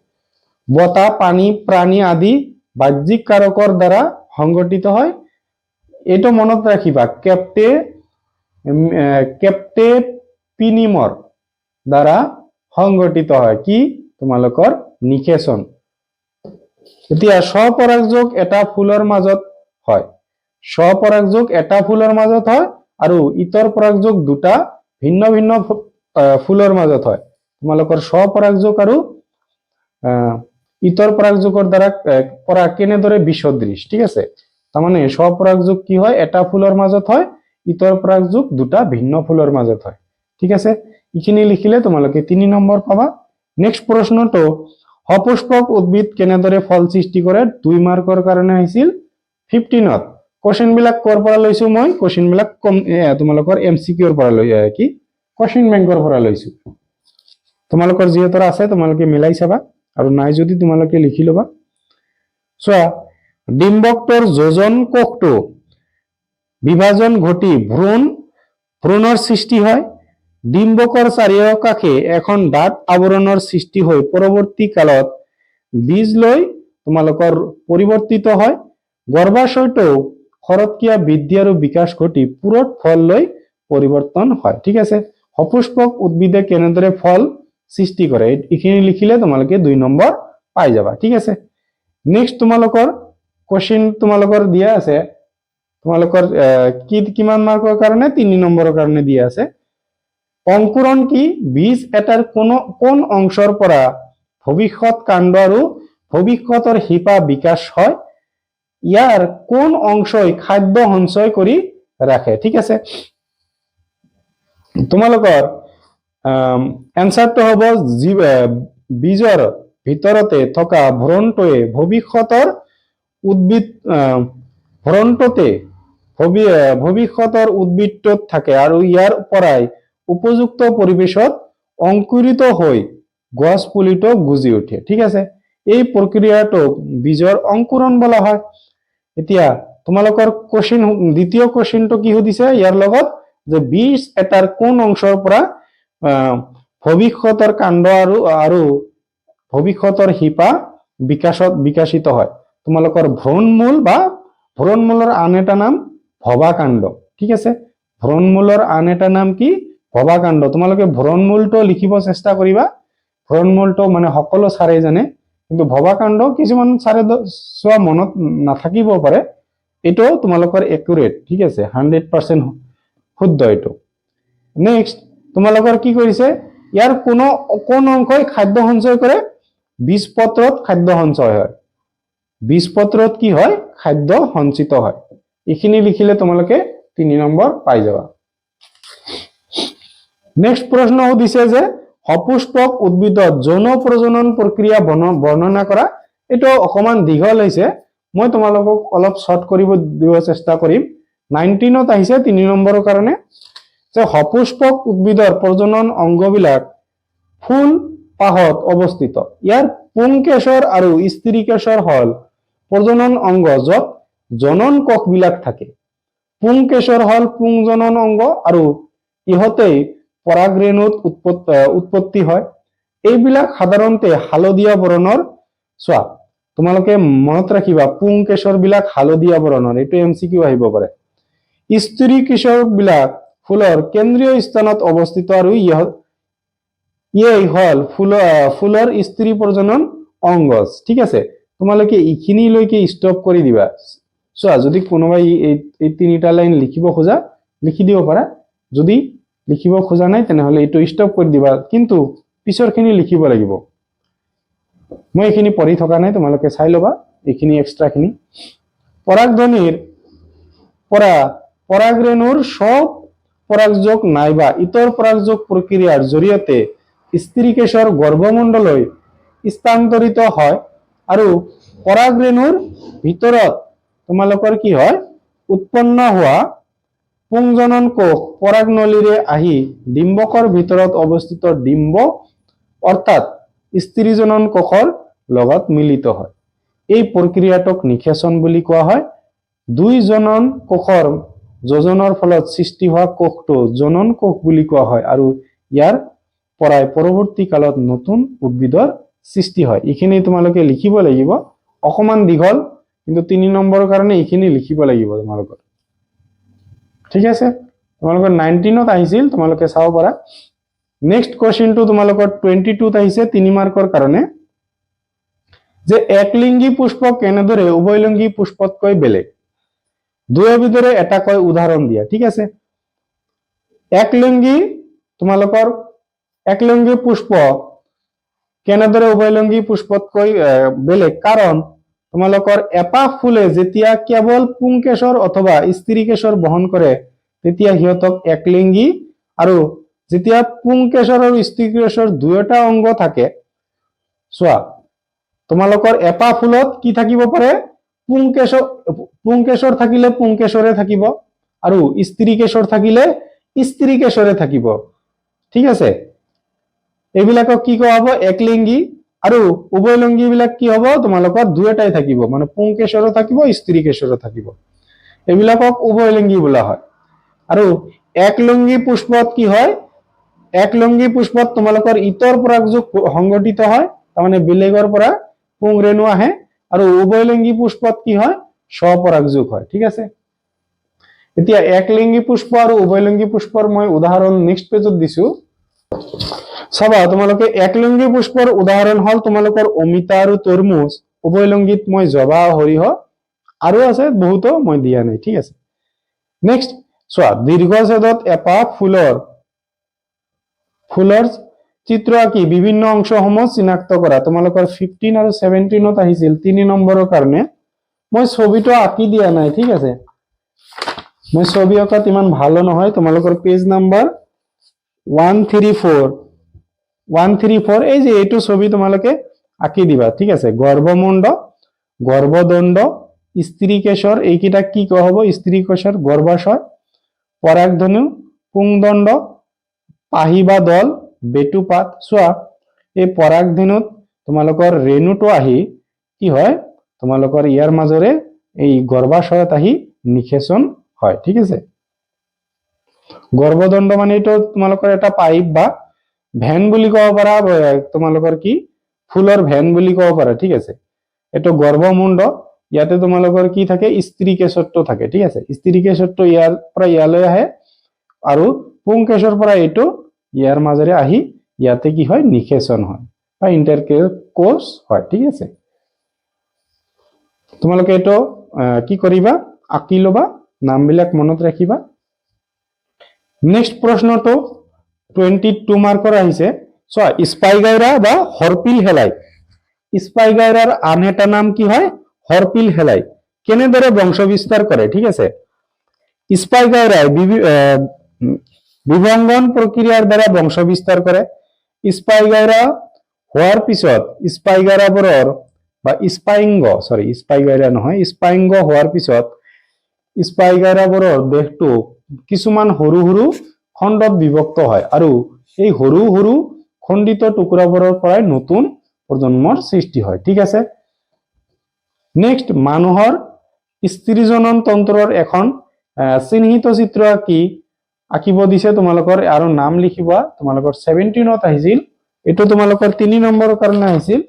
বতাহ পানী প্ৰাণী আদি বাহ্যিক কাৰকৰ দ্বাৰা সংগঠিত হয় এটো মনত ৰাখিবা কেপ্টেপিনিমৰ দ্বাৰা সংগঠিত হয় কি তোমালোকৰ নিষেচন এতিয়া স্বপৰাগযোগ এটা ফুলৰ মাজত হয় স্বপৰাগযোগ এটা ফুলৰ মাজত হয় আৰু ইতৰ পৰাগযোগ দুটা ভিন্ন ভিন্ন ফুলৰ মাজত হয় তোমালোকৰ স্বপৰাগযোগ আৰু ইতৰ পৰাগযোগৰ দ্বাৰা পৰা কেনেদৰে বিসদৃশ ঠিক আছে তাৰমানে স্বপৰাগযোগ কি হয় এটা ফুলৰ মাজত হয় ইতৰ পৰাগযোগ দুটা ভিন্ন ফুলৰ মাজত হয় ঠিক আছে ইখিনি লিখিলে তোমালোকে 3 নম্বৰ পাবা নেক্সট প্ৰশ্নটো সপুষ্পক উদ্ভিদ কেনেদৰে ফল সৃষ্টি কৰে 2 মাৰ্কৰ কাৰণে আহিছিল 15ত কোশ্চেন বিলাক কৰ পৰা লৈছো মই কোশ্চেন বিলাক তোমালোকৰ এমসিকিউৰ পৰা লৈ কি কোশ্চেন বেংকৰ পৰা লৈছো তোমালোকৰ যিহেতু আছে তোমালোকে মিলাই চাবা আৰু নাই যদি তোমালোকে লিখি লবা চোৱা ডিম্বকটোৰ যোজন কোষটো বিভাজন ঘটি ভ্ৰূণৰ সৃষ্টি হয় ডিম্বকৰ চাৰিওকাষে এখন ডাঠ আৱৰণৰ সৃষ্টি হৈ পৰৱৰ্তী কালত বীজ লৈ তোমালোকৰ পৰিৱৰ্তিত হয় গৰ্ভাশয়টো খৰতকীয়া বৃদ্ধি আৰু বিকাশ ঘটি পুৰত ফল লৈ পৰিৱৰ্তন হয় ঠিক আছে সপুষ্পক উদ্ভিদে কেনেদৰে ফল সৃষ্টি কৰে এইখিনি লিখিলে তোমালোকে 2 নম্বৰ পাই যাবা ঠিক আছে নেক্সট তোমালোকৰ কোশ্চেন তোমালোকৰ দিয়া আছে তোমালোকৰ কিমান মাৰ্কৰ কাৰণে 3 নম্বৰৰ কাৰণে দিয়া আছে অঙ্কুৰণ কি বীজ এটাৰ কোন অংশৰ পৰা ভৱিষ্যত কাণ্ড আৰু ভৱিষ্যতৰ শিপা বিকাশ হয় ইয়াৰ কোন অংশই খাদ্য সঞ্চয় কৰি ৰাখে ঠিক আছে তোমালোকৰ এনসাৰটো হ'ব বীজৰ ভিতৰতে থকা ভ্ৰূণটোৱে ভৱিষ্যতৰ উদ্ভিদটোত থাকে আৰু ইয়াৰ পৰাই উপযুক্ত পৰিবেশত অঙ্কুৰিত হৈ গছ পুলিটো গজি উঠে ঠিক আছে এই প্ৰক্ৰিয়াটোক বীজৰ অঙ্কুৰণ বলা হয় এতিয়া তোমালোকৰ কোশ্চেন দ্বিতীয় কোশ্চেনটো কি সুধিছে ইয়াৰ লগত যে বীজ এটাৰ কোন অংশৰ পৰা ভৱিষ্যতৰ কাণ্ড আৰু ভৱিষ্যতৰ শিপা বিকাশিত হয়। তোমালোকৰ ভ্ৰূণমূল বা ভ্ৰূণমূলৰ আন এটা নাম ভৱাকাণ্ড। ঠিক আছে, ভ্ৰূণমূলৰ আন এটা নাম কি? ভৱাকাণ্ড। তোমালোকে ভ্ৰূণমূলটো লিখিব চেষ্টা কৰিবা। ভ্ৰূণমূলটো মানে সকলো ছাৰে জানে, কিন্তু ভৱাকাণ্ড কিছুমান ছাৰে চোৱা মনত নাথাকিব পাৰে। এইটো তোমালোকৰ একুৰেট। ঠিক আছে, 100% শুদ্ধ এইটো। নেক্সট তোমালোকৰ কি কৰিছে, ইয়াৰ কোন অংশই খাদ্য সঞ্চয় কৰে? বীজপত্ৰত খাদ্য সঞ্চয় হয়। বীজপত্ৰত কি হয়? খাদ্য সঞ্চিত হয়। এইখিনি লিখিলে তোমালোকে 3 নম্বৰ পাই যাবা। নেক্সট প্ৰশ্ন সুধিছে যে সপুষ্পক উদ্ভিদত যৌন প্ৰজনন প্ৰক্ৰিয়া বৰ্ণনা কৰা। এইটো অকমান দীঘল হৈছে, মই তোমালোকক অলপ শৰ্ট কৰিব দিব চেষ্টা কৰিম। 19ত আহিছে 3 নম্বৰৰ কাৰণে যে সপুষ্পক উদ্ভিদৰ প্ৰজনন অংগবিলাক ফুল পাহত অৱস্থিত। ইয়াৰ পুংকেশৰ আৰু স্ত্ৰীকেশৰ হল প্ৰজনন অংগ য'ত জনন কোষবিলাক থাকে। পুংকেশৰ হল পুংজনন অংগ আৰু ইহঁতেই পৰাগৰেণুত উৎপত্তি হয়। এইবিলাক সাধাৰণতে হালধীয়া বৰণৰ। চোৱা তোমালোকে মনত ৰাখিবা, পুংকেশৰ বিলাক হালধীয়া বৰণৰ, এইটো MCQ আহিব পাৰে। স্ত্ৰীকেশৰ বিলাক ফুলৰ কেন্দ্ৰীয় স্থানত অৱস্থিত আৰু ইয়ে হল ফুলৰ স্ত্ৰী প্ৰজনন অংগ। ঠিক আছে, তোমালোকে এইখিনিলৈকে ষ্টপ কৰি দিবা। চোৱা যদি কোনোবাই এই 3টা লাইন লিখিব খোজা লিখি দিব পাৰা, যদি লিখিব খোজা নাই তেনেহলে এইটো ষ্টপ কৰি দিবা, কিন্তু পিছৰখিনি লিখিব লাগিব। মই এইখিনি পঢ়ি থকা নাই, তোমালোকে চাই ল'বা এইখিনি এক্সট্ৰাখিনি। পৰাগধ্বনিৰ পৰা পৰাগৰেণুৰ সব পৰাগযোগ নাইবা ইতৰ পৰাগযোগ প্ৰক্ৰিয়াৰ জৰিয়তে স্ত্ৰীকেশৰ গৰ্ভমণ্ডলৈ স্থানান্তৰিত হয় আৰু পৰাগৰেণুৰ ভিতৰত তোমালোকৰ কি হয়? উৎপন্ন হোৱা পুংজনন কোষ পৰাগনলীৰে আহি ডিম্বকৰ ভিতৰত অৱস্থিত ডিম্ব অৰ্থাৎ স্ত্ৰীজনন কোষৰ লগত মিলিত হয়। এই প্ৰক্ৰিয়াটোক নিষেচন বুলি কোৱা হয়। 2 জনন কোষৰ যোজনৰ ফলত সৃষ্টি হোৱা কোষটো জনন কোষ বুলি কোৱা হয় আৰু ইয়াৰ পৰাই পৰৱৰ্তী কালত নতুন উদ্ভিদৰ সৃষ্টি হয়। এইখিনি তোমালোকে লিখিব লাগিব, অকমান দীঘল, কিন্তু 3 নম্বৰৰ কাৰণে এইখিনি লিখিব লাগিব তোমালোকৰ। ঠিক আছে, তোমালোকৰ 19ত আহিছিল, তোমালোকে চাব পাৰা। নেক্সট কোৱেশ্চনটো তোমালোকৰ 22ত আহিছে 3 মাৰ্কৰ কাৰণে যে একলিংগী পুষ্প কেনেদৰে উভয়লিংগী পুষ্পতকৈ বেলেগ? দুয়োবিধৰে এটাকৈ উদাহৰণ দিয়া। ঠিক আছে, তোমালোকৰ একলিংগী পুষ্প কেনেদৰে উভয়লিংগী পুষ্পতকৈ বেলেগ? কাৰণ তোমালোকৰ এপাহ ফুলে যেতিয়া কেৱল পুংকেশৰ অথবা স্ত্ৰীকেশৰ বহন কৰে তেতিয়া সিহঁতক একলিংগী, আৰু যেতিয়া পুংকেশৰ আৰু স্ত্ৰীকেশৰ দুয়োটা অংগ থাকে, চোৱা তোমালোকৰ এপাহ ফুলত কি থাকিব পাৰে? পুংকেশৰ থাকিলে পুংকেশৰে থাকিব আৰু স্ত্ৰীকেশৰ থাকিলে স্ত্ৰীকেশৰে থাকিব। ঠিক আছে, এইবিলাকক কি কোৱা হ'ব? একলিংগী। আৰু উভয়লিংগী বিলাক কি হ'ব? তোমালোকৰ দুয়োটাই থাকিব, মানে পুংকেশৰো থাকিব স্ত্ৰীকেশৰো থাকিব। এইবিলাকক উভয়লিংগী বোলা হয়। আৰু একলিংগী পুষ্পত কি হয়? একলিংগী পুষ্পত তোমালোকৰ ইতৰ পৰাগযোগ সংগঠিত হয়, তাৰমানে বেলেগৰ পৰা পুংৰেণু আহে, আৰু উভয়লিংগী পুষ্পত কি হয়? স্বপৰাগযোগ হয়। ঠিক আছে, এতিয়া একলিংগী পুষ্প আৰু উভয়লিংগী পুষ্পৰ মই উদাহৰণ নেক্সট পেজত দিছো, চাবা। তোমালোকে একলিংগী পুষ্পৰ উদাহৰণ হল তোমালোকৰ অমিতা আৰু তৰমুজ। উভয়লিংগীত মই জবা, সৰিয়হ আৰু আছে বহুতো, মই দিয়া নাই। ঠিক আছে, নেক্সট চোৱা, দীৰ্ঘছেদত এপাহ ফুলৰ চিত্ৰ আঁকি বিভিন্ন অংশসমূহ চিনাক্ত কৰা। তোমালোকৰ 15 আৰু 17ত আহিছিল 3 নম্বৰৰ কাৰণে। মই ছবিটো আঁকি দিয়া নাই। ঠিক আছে, মই ছবি আঁকাত ইমান ভালো নহয়। তোমালোকৰ পেজ নাম্বাৰ 134 এই যে এইটো ছবি তোমালোকে আঁকি দিবা। ঠিক আছে, গৰ্ভমুণ্ড, গৰ্ভদণ্ড, স্ত্ৰীকেশৰ, এইকেইটা কি কোৱা হ'ব? স্ত্ৰীকেশৰ, গৰ্ভাশয়, পৰাগধনু, পুংদণ্ড, পাহি বা দল, বেটুপাত। চোৱা, এই পৰাগধেনুত তোমালোকৰ ৰেণুটো আহি কি হয়? তোমালোকৰ ইয়াৰ মাজৰে এই গৰ্ভাশয়ত আহি নিষেচন হয়। ঠিক আছে, গৰ্ভদণ্ড মানে এইটো তোমালোকৰ এটা পাইপ বা ভেন বুলি ক'ব পাৰা, তোমালোকৰ কি ফুলৰ ভেন বুলি ক'ব পাৰা, ঠিক আছে। এইটো গৰ্ভমুণ্ড, ইয়াতে তোমালোকৰ কি থাকে স্ত্ৰী কেশৰটো থাকে, ঠিক আছে। স্ত্ৰী কেশৰটো ইয়াৰ পৰা ইয়ালৈ আহে আৰু পুংকেশৰ পৰা এইটো ইয়াৰ মাজেৰে আহি ইয়াতে কি হয় নিষেচন হয় বা ইন্টাৰকোৰ্স হয়, ঠিক আছে। তোমালোকে এইটো কি কৰিবা আঁকি ল'বা, নামবিলাক মনত ৰাখিবা। নেক্সট প্ৰশ্নটো 22 মাৰ্কৰ আহিছে। চোৱা, স্পাইগাইৰা বা হৰপিল হেলাই, স্পাইগাইৰাৰ আন এটা নাম কি হয় হৰপিল হেলাই, কেনেদৰে বংশ বিস্তাৰ কৰে, ঠিক আছে। স্পাইগাইৰাই বিভংগন প্ৰক্ৰিয়াৰ দ্বাৰা বংশ বিস্তাৰ কৰে। স্পাইগাইৰা হোৱাৰ পিছত স্পাইগাইৰাবোৰৰ বা স্পাইগাইৰা নহয়, স্পাইঙ্গ হোৱাৰ পিছত স্পাইগাইৰাবোৰৰ দেহটো কিছুমান সৰু সৰু খণ্ডত বিভক্ত হয় আৰু এই সৰু সৰু খণ্ডিত টুকুৰাবোৰৰ পৰাই নতুন প্ৰজন্মৰ সৃষ্টি হয়, ঠিক আছে। নেক্সট, মানুহৰ স্ত্ৰী জনন তন্ত্ৰৰ এখন চিহ্নিত চিত্ৰ আঁকিব দিছে তোমালোকৰ, আৰু নাম লিখিবা। তোমালোকৰ 17ত আহিছিল, এইটো তোমালোকৰ 3 নম্বৰৰ কাৰণে আহিছিল।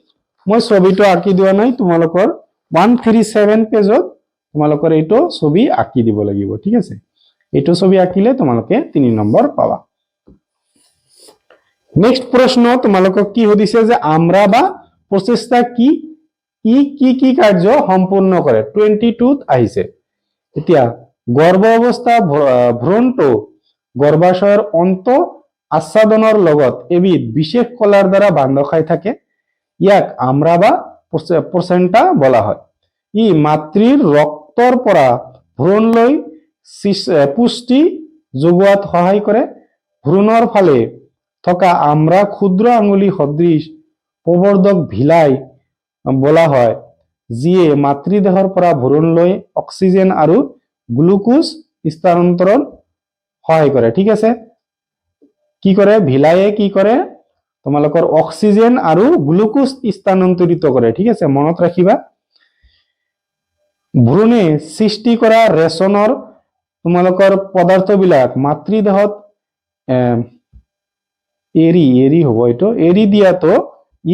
মই ছবিটো আঁকি দিয়া নাই, তোমালোকৰ 137 পেজত তোমালোকৰ এইটো ছবি আঁকি দিব লাগিব, ঠিক আছে। এইটো ছবি আঁকিলে তোমালোকে 3 নম্বৰ পাবা। নেক্সট প্ৰশ্ন তোমালোকক কি সুধিছে যে আমৰা বা প্ৰচেষ্টা কি কি কাৰ্য সম্পূৰ্ণ কৰে, 22ত আহিছে। এতিয়া গৰ্ভ অৱস্থা ভ্ৰূণটো গৰ্ভাশয়ৰ অন্ত আচ্ছাদনৰ লগত এবিধ বিশেষ কলাৰ দ্বাৰা বান্ধ খাই থাকে, ইয়াক আমৰা বা প্লেসেন্টা বলা হয়। ই মাতৃৰ ৰক্তৰ পৰা ভ্ৰূণলৈ পুষ্টি যোগোৱাত সহায় কৰে। ভ্ৰূণৰ ফালে থকা আমৰা ক্ষুদ্ৰ আঙুলি সদৃশ প্ৰবৰ্ধক ভিলাই বলা হয়, যিয়ে মাতৃদেহৰ পৰা ভ্ৰূণলৈ অক্সিজেন আৰু গ্লুকোজ স্থানান্তৰণ সহায় কৰে, ঠিক আছে। কি কৰে ভিলায়ে, কি কৰে তোমালোকৰ অক্সিজেন আৰু গ্লুকোজ স্থানান্তৰিত কৰে, ঠিক আছে, মনত ৰাখিবা। ভ্ৰূণে সৃষ্টি কৰা ৰেচনৰ তোমালোকৰ পদাৰ্থবিলাক মাতৃদেহত এৰি হ'ব, এইটো এৰি দিয়াতো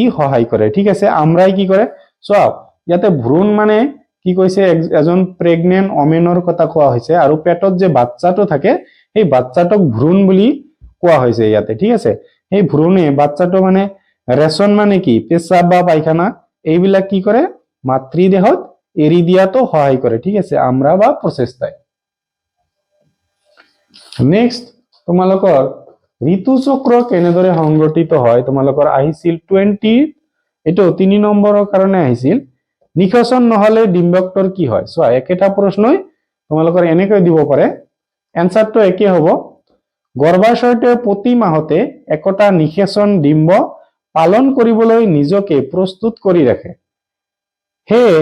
ই সহায় কৰে, ঠিক আছে। আমৰাই কি কৰে চোৱা, ইয়াতে ভ্ৰূণ মানে কি কৈছে, এজন প্ৰেগনেন্ট অমেনৰ কথা কোৱা হৈছে, আৰু পেটত যে বাচ্চাটো থাকে সেই বাচ্চাটোক ভ্ৰূণ বুলি কোৱা হৈছে ইয়াতে, ঠিক আছে। সেই ভ্ৰূণে বাচ্চাটো মানে ৰেচন মানে কি পেচাব বা পায়খানা এইবিলাক কি কৰে মাতৃদেহত এৰি দিয়াতো সহায় কৰে, ঠিক আছে, আমৰা বা প্ৰচেষ্টাই। নেক্সট তোমালোকৰ ঋতুচক্ৰ কেনেদৰে সংগঠিত হয়, তোমালোকৰ আহিছিল 20, এইটো 3 নম্বৰৰ কাৰণে আহিছিল। নিষেচন নহলে ডিম্বকটোৰ কি হয়, চোৱা একেটা প্ৰশ্নই তোমালোকৰ এনেকৈ দিব পাৰে, এনসাৰটো একে হ'ব। গৰ্ভাশয়টোৱে প্ৰতি মাহতে একোটা নিষেচন ডিম্ব পালন কৰিবলৈ নিজকে প্ৰস্তুত কৰি ৰাখে। সেয়ে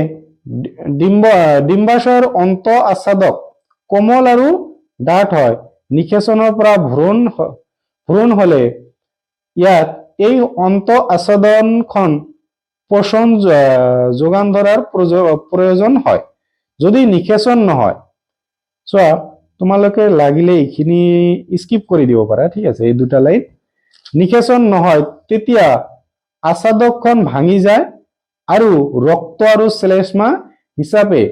ডিম্বাশয়ৰ অন্ত আচ্ছাদক কোমল আৰু ডাঠ হয়। নিষেচনৰ পৰা ভ্ৰূণ হলে ইয়াত এই অন্ত আচ্ছাদনখন পোষণ যোগান ধৰাৰ প্ৰয়োজন হয়। যদি নিষেচন নহয়, চোৱা তোমালোকে লাগিলে এইখিনি স্কিপ কৰি দিব পাৰা, ঠিক আছে, এই দুটা লাইন। নিষেচন নহয় তেতিয়া আচ্ছাদকখন ভাঙি যায় আৰু ৰক্ত আৰু শ্লেষ্মা হিচাপে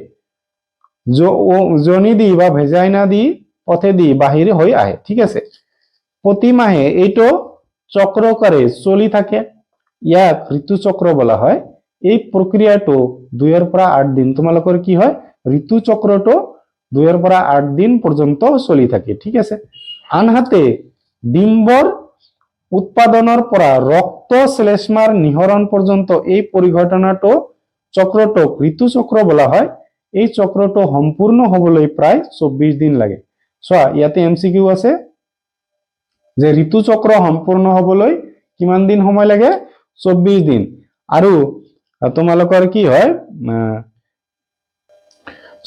জনি বা ভেজাইনা পথেদি বাহিৰ হৈ আহে, ঠিক আছে। প্ৰতি মাহে এইটো চক্ৰকাৰে চলি থাকে, ইয়াক ঋতুচক্ৰ বলা হয়। এই প্ৰক্ৰিয়াটো 2 পৰা 8 দিন, তোমালোকৰ কি হয় ঋতুচক্ৰটো 2 পৰা 8 দিন পৰ্যন্ত চলি থাকে, ঠিক আছে। আনহাতে ডিম্বৰ উৎপাদনৰ পৰা ৰক্ত শ্লেষ্মাৰ নিহৰণ পৰ্যন্ত এই পৰিঘটনাটো চক্ৰটোক ঋতুচক্ৰ বলা হয়। এই চক্ৰটো সম্পূৰ্ণ হবলৈ প্ৰায় 24 দিন লাগে। চোৱা ইয়াতে এমসিকিউ আছে যে ঋতুচক্ৰ সম্পূৰ্ণ হবলৈ কিমান দিন সময় লাগে, 24 দিন। আৰু তোমালোকৰ কি হয়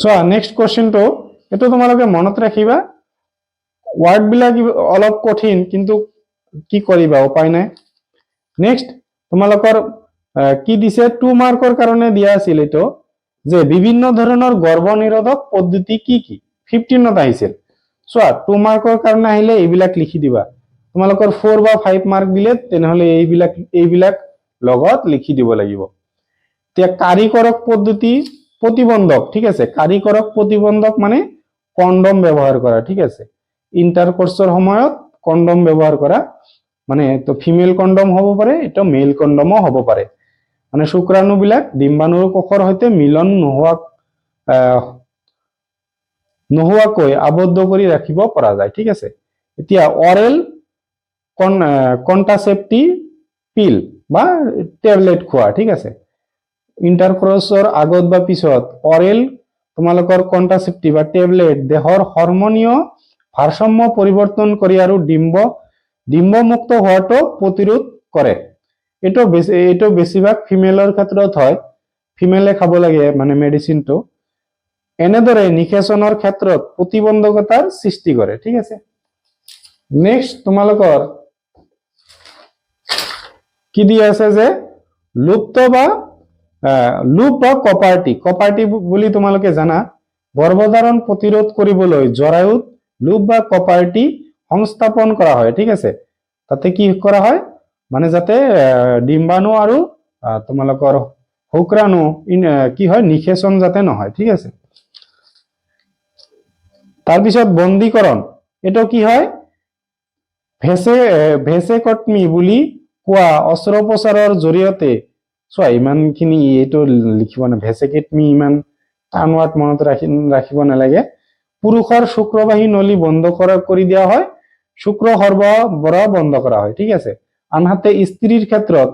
চোৱা নেক্সট কোৱেশ্চনটো, এইটো তোমালোকে মনত ৰাখিবা, ওয়াৰ্ড বিলাক অলপ কঠিন কিন্তু কি কৰিবা উপায় নাই। নেক্সট তোমালোকৰ কি দিছে 2 মাৰ্কৰ কাৰণে দিয়া আছিল, এইটো যে বিভিন্ন ধৰণৰ গৰ্ভনিৰোধক পদ্ধতি কি 15ত আহিছিল। চোৱা 2 মাৰ্কৰ কাৰণে আহিলে এইবিলাক লিখি দিবা, তোমালোকৰ 4 বা 5 মাৰ্ক দিলে তেনেহলে এইবিলাক লগত লিখি দিব লাগিব। এতিয়া কাৰিকৰক পদ্ধতি প্ৰতিবন্ধক, ঠিক আছে, কাৰিকৰক প্ৰতিবন্ধক মানে কন্ডম ব্যৱহাৰ কৰা, ঠিক আছে, ইন্টাৰকোৰ্সৰ সময়ত কন্ডম ব্যৱহাৰ কৰা, মানে তো ফিমেল কন্ডম হ'ব পাৰে, এটা মেল কন্ডমও হ'ব পাৰে, মানে শুক্ৰাণুবিলাক ডিম্বাণুৰ কোষৰ সৈতে মিলন নোহোৱাকৈ আবদ্ধ কৰি ৰাখিব পৰা যায়, ঠিক আছে। এতিয়া অৰেল কন্ট্ৰাসেপ্টিভ পিল বা টেবলেট খোৱা, ঠিক আছে, ইন্টাৰকোৰ্সৰ আগত বা পিছত অৰেল তোমালোকৰ কন্ট্ৰাসেপ্টিভ বা টেবলেট দেহৰ হৰমোনীয় ভাৰসাম্য পৰিৱৰ্তন কৰি আৰু ডিম্বমুক্ত হোৱাটো প্ৰতিৰোধ কৰে। এইটো বেছিভাগ ফিমেলৰ ক্ষেত্ৰত হয়, ফিমেলে খাব লাগে মানে মেডিচিনটো। এনেদৰে নিষেচনৰ ক্ষেত্ৰত প্ৰতিবন্ধকতাৰ সৃষ্টি কৰে, ঠিক আছে। নেক্সট তোমালোকৰ কি দি আছে যে লুপ বা কপাৰ্টি বুলি তোমালোকে জানা, গৰ্ভধাৰণ প্ৰতিৰোধ কৰিবলৈ জৰায়ুত লুপ বা কপাৰ্টি সংস্থাপন কৰা হয়, ঠিক আছে। তাতে কি কৰা হয় মানে যাতে ডিম্বাণু আৰু তোমালোকৰ শুক্ৰাণু কি হয় নিষেচন যাতে নহয়, ঠিক আছে। তাৰপিছত বন্দীকৰণ, এইটো কি হয় ভেচেকটমি বুলি কোৱা অস্ত্ৰোপচাৰৰ জৰিয়তে, চোৱা ইমানখিনি এইটো লিখিব না, ভেচেকেটমি ইমান টান ৱাৰ্ড মনত ৰাখিব নালাগে। পুৰুষৰ শুক্ৰবাহী নলী বন্ধ কৰি দিয়া হয়, শুক্ৰ সৰবৰাহ বন্ধ কৰা হয়, ঠিক আছে। আনহাতে স্ত্ৰীৰ ক্ষেত্ৰত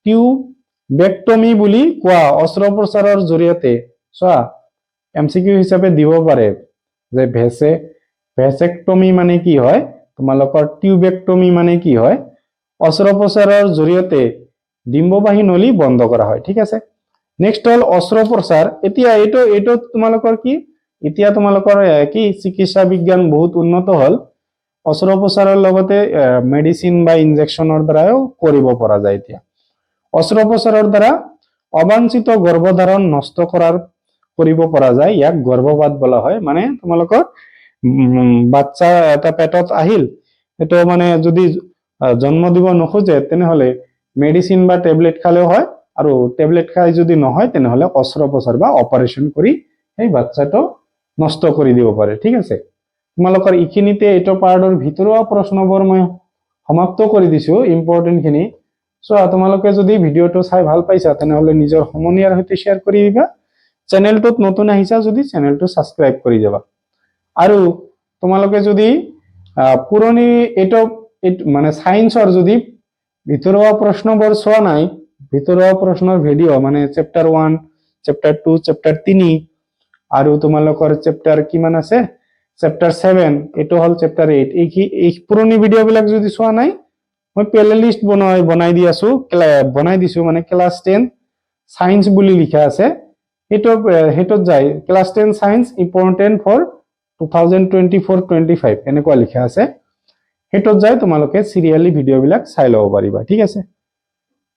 টিউবেক্টমি বুলি কোৱা অস্ত্ৰোপচাৰৰ জৰিয়তে, চোৱা এমচিকিউ হিচাপে দিব পাৰে যে ভেচেক্টমি মানে কি হয়, তোমালোকৰ টিউবেক্টমি মানে কি হয়, অস্ত্ৰোপচাৰৰ জৰিয়তে ডিম্ববাহী নলী বন্ধ কৰা হয়, ঠিক আছে। নেক্সট হল অস্ত্ৰোপচাৰ। এতিয়া এইটো তোমালোকৰ কি, এতিয়া তোমালোকৰ কি চিকিৎসা বিজ্ঞান বহুত উন্নত হল, অস্ত্ৰোপচাৰৰ লগতে মেডিচিন বা ইনজেকশ্যনৰ দ্বাৰাও কৰিব পৰা যায়। এতিয়া অস্ত্ৰোপচাৰৰ দ্বাৰা অবাঞ্ছিত গৰ্ভধাৰণ নষ্ট কৰিব পৰা যায়, ইয়াক গৰ্ভপাত বোলা হয়। মানে তোমালোকৰ বাচ্চা এটা পেটত আহিল, এইটো মানে যদি জন্ম দিব নোখোজে তেনেহলে মেডিচিন বা টেবলেট খালেও হয়, আৰু টেবলেট খাই যদি নহয় তেনেহলে অস্ত্ৰোপচাৰ বা অপাৰেশ্যন কৰি সেই বাচ্চাটো নষ্ট কৰি দিব পাৰে, ঠিক আছে। তোমালোকৰ এইখিনিতে এইটো পাৰ্টৰ ভিতৰুৱা প্ৰশ্নবোৰ মই সমাপ্ত কৰি দিছো, ইম্পৰ্টেন্ট খিনি। চোৱা তোমালোকে যদি ভিডিঅ'টো চাই ভাল পাইছা তেনেহলে নিজৰ সমনীয়াৰ সৈতে শ্বেয়াৰ কৰি দিবা, চেনেলটোত নতুন আহিছা যদি চেনেলটো ছাবস্ক্ৰাইব কৰি যাবা। আৰু তোমালোকে যদি পুৰণি এইটো মানে সায়েন্সৰ যদি ভিতৰুৱা প্ৰশ্নবোৰ চোৱা নাই, ভিতৰুৱা প্ৰশ্নৰ ভিডিঅ' মানে চেপ্টাৰ 1, চেপ্টাৰ 2, চেপ্টাৰ 3 আৰু তোমালোকৰ চেপ্টাৰ কিমান আছে, চেপ্টাৰ 7, এইটো হল চেপ্টাৰ 8, এই পুৰণি ভিডিঅ' বিলাক যদি চোৱা নাই, মই প্লে লিষ্ট বনাই দিছো, মানে ক্লাছ 10 সায়েন্স বুলি লিখা আছে, সেইটোত যায় ক্লাছ 10 সায়েন্স ইম্পৰ্টেন্ট ফৰ 2024-25 এনেকুৱা লিখা আছে, সেইটোত যায় তোমালোকে চিৰিয়েলি ভিডিঅ' বিলাক চাই ল'ব পাৰিবা, ঠিক আছে।